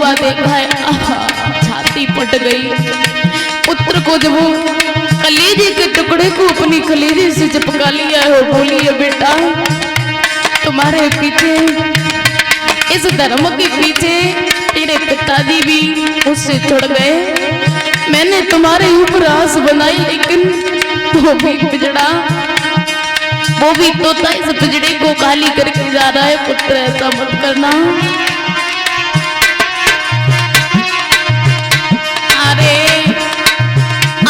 हुआ देखा है, छाती पट गई। पुत्र को जब वो कलेजे के टुकड़े को अपनी कलेजे से चिपका लिया है, बोली है बेटा तुम्हारे पीछे, इस धर्म के पीछे तेरे पिताजी भी उससे छुड़ गए। मैंने तुम्हारे ऊपर आस बनाई लेकिन वो भी पिजड़ा, वो भी तोता इस पिजड़े को खाली करके जा रहा है। पुत्र ऐसा मत करना। अरे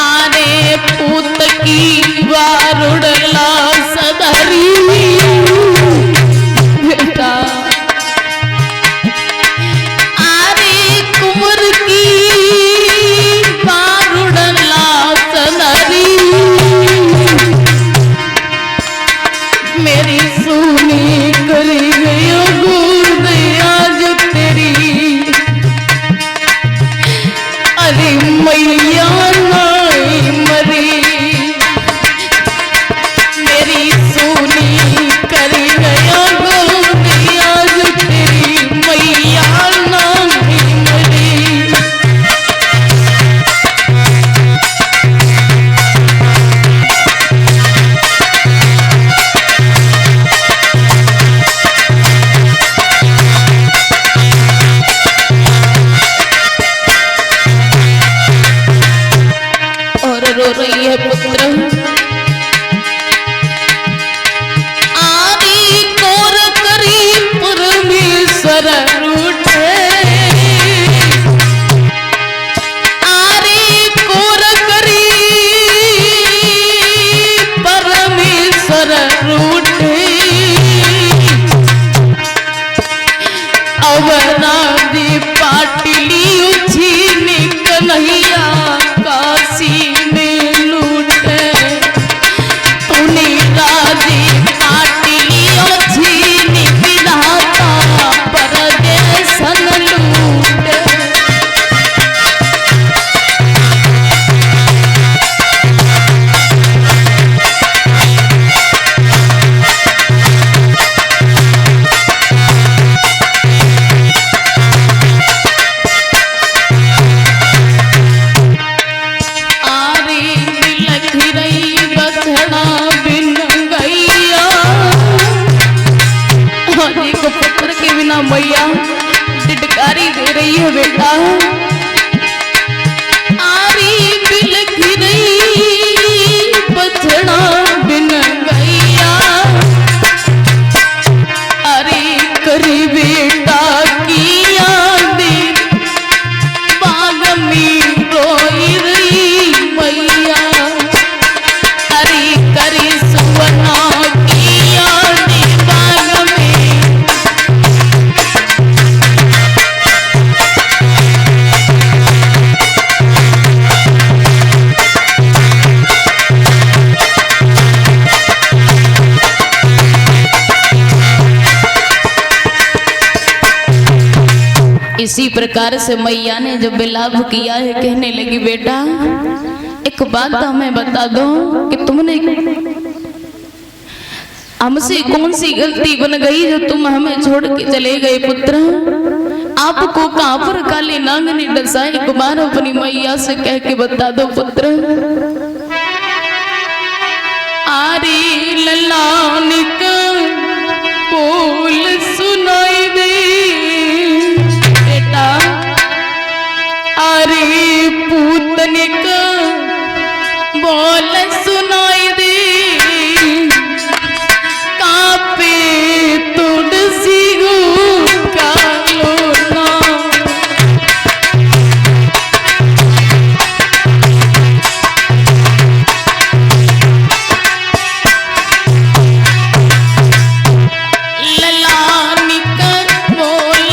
आरे पूत की वारुड़ला सदरी बेटा, आरे कुंवर की वारुड़ला सदरी, मेरी सुनी करी गई गुर्द आज तेरी, अरे मैया नहीं मरी, मेरी सुनी करी गया गुर्द आज तेरी, मैया नहीं मरी। रो रही है पुत्र, आदि कोर करी परमेश्वर रूठे, आदि कोर करी परमेश्वर रूठे, अवराधी पाटली उछीनी कन्हैया काशी मैया टिटकारी दे रही है बेटा, आरी बिलख रही बछड़ा बिन गैया, अरे करी बेटा की याद बाग में रोई रही मैया, अरे करी सुवना की याद बाग में। इसी प्रकार से मैया ने जब विलाप किया है, कहने लगी बेटा एक बात हमें बता दो कि तुमने हमसे कौन सी गलती बन गई जो तुम हमें छोड़ के चले गए पुत्र, आपको कहां पर काले नाग ने डसा, एक बार अपनी मैया से कह के बता दो पुत्र। आरे ललानी का बोल सुनाई दे बेटा, अरे पूतने का बोल सुनाई दे, कापे तुलसी का लोना, ललानी का बोल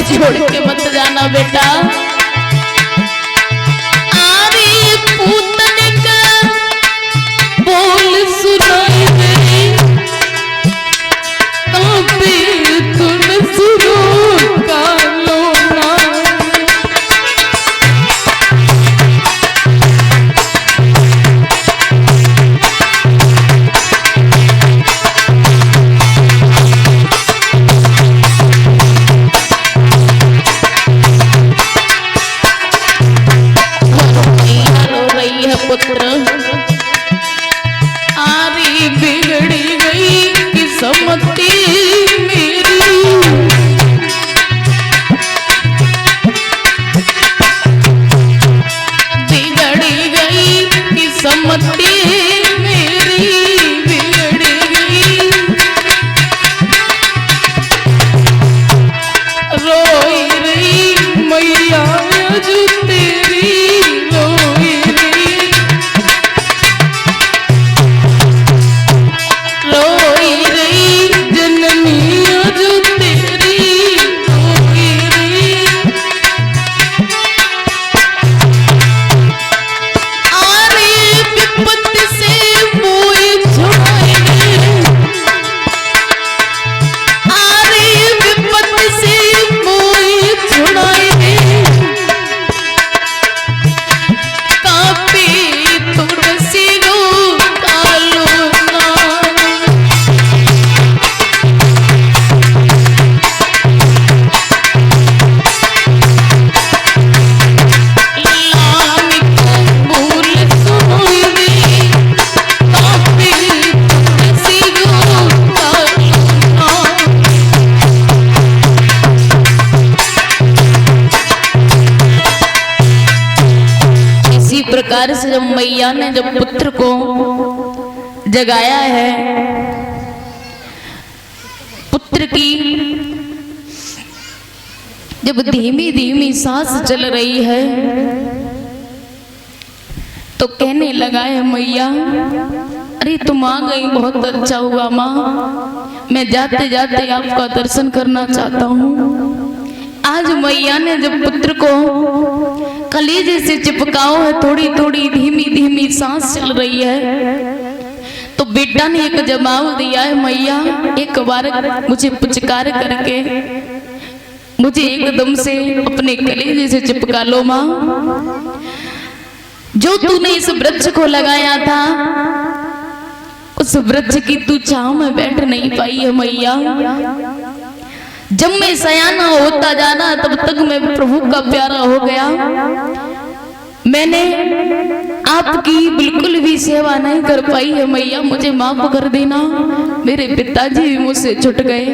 छोड़ के मत जाना बेटा। आरे पूतने का बोल सुनाई दे, तबे तुम सुनो कालो ना। पुत्र आरी बिगड़ी गई किस्मती मेरी, बिगड़ी गई किस्मती मेरी, बिगड़ी गई। रोई रही मैया जो तेरी, रोई प्रकार से जब मैया ने जब पुत्र को जगाया है, पुत्र की जब धीमी धीमी सांस चल रही है तो कहने लगा है मैया, अरे तुम आ गई, बहुत अच्छा हुआ माँ, मैं जाते जाते आपका दर्शन करना चाहता हूँ। आज मैया ने जब पुत्र को कलेजे से चिपकाओ है, थोड़ी थोड़ी धीमी धीमी सांस चल रही है, तो बेटा ने एक जवाब दिया है, मैया एक बार मुझे पुचकार करके मुझे एकदम से अपने कलेजे से चिपका लो माँ। जो तूने इस वृक्ष को लगाया था उस वृक्ष की तू छांव में बैठ नहीं पाई है मैया। जब मैं सयाना होता जाना तब तक मैं प्रभु का प्यारा हो गया, मैंने आपकी बिल्कुल भी सेवा नहीं कर पाई है मैया, मुझे माफ कर देना। मेरे पिताजी भी मुझसे छूट गए।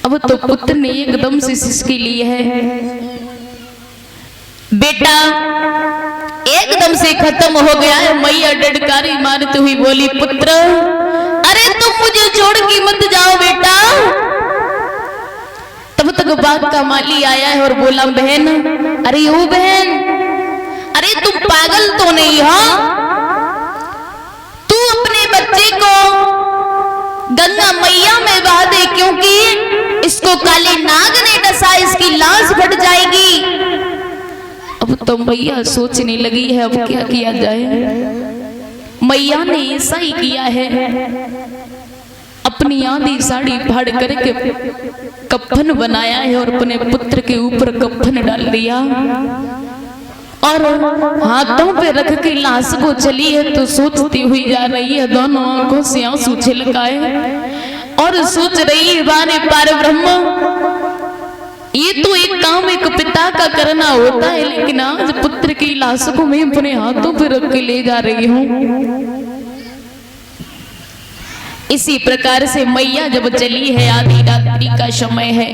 अब तो पुत्र ने एकदम से सिसकी ली है, बेटा एकदम से खत्म हो गया है। मैया डडकारी मारती हुई बोली, पुत्र अरे तुम मुझे छोड़ के मत जाओ बेटा। तब तक बाग का माली आया है और बोला, बहन अरे ओ बहन, अरे तुम पागल तो नहीं हो? तू अपने बच्चे को गंगा मैया में बहा दे, क्योंकि इसको काले नाग ने डसा, इसकी लाश फट जाएगी। अब तो मैया सोचने लगी है अब क्या किया जाए। मैया ने ऐसा ही किया है, अपनी आधी साड़ी फाड़ करके कफन बनाया है और अपने पुत्र के ऊपर कफन डाल दिया और हाथों पे रख के लाश को चली है। तो सोचती हुई जा रही है, दोनों आंखों से आंसू छलकाए और सोच रही है, बारे पार ब्रह्म, ये तो एक काम एक पिता का करना होता है, लेकिन आज पुत्र की लाश को मैं अपने हाथों पे रख के ले जा रही हूँ। इसी प्रकार से मैया जब चली है, आधी रात्रि का समय है,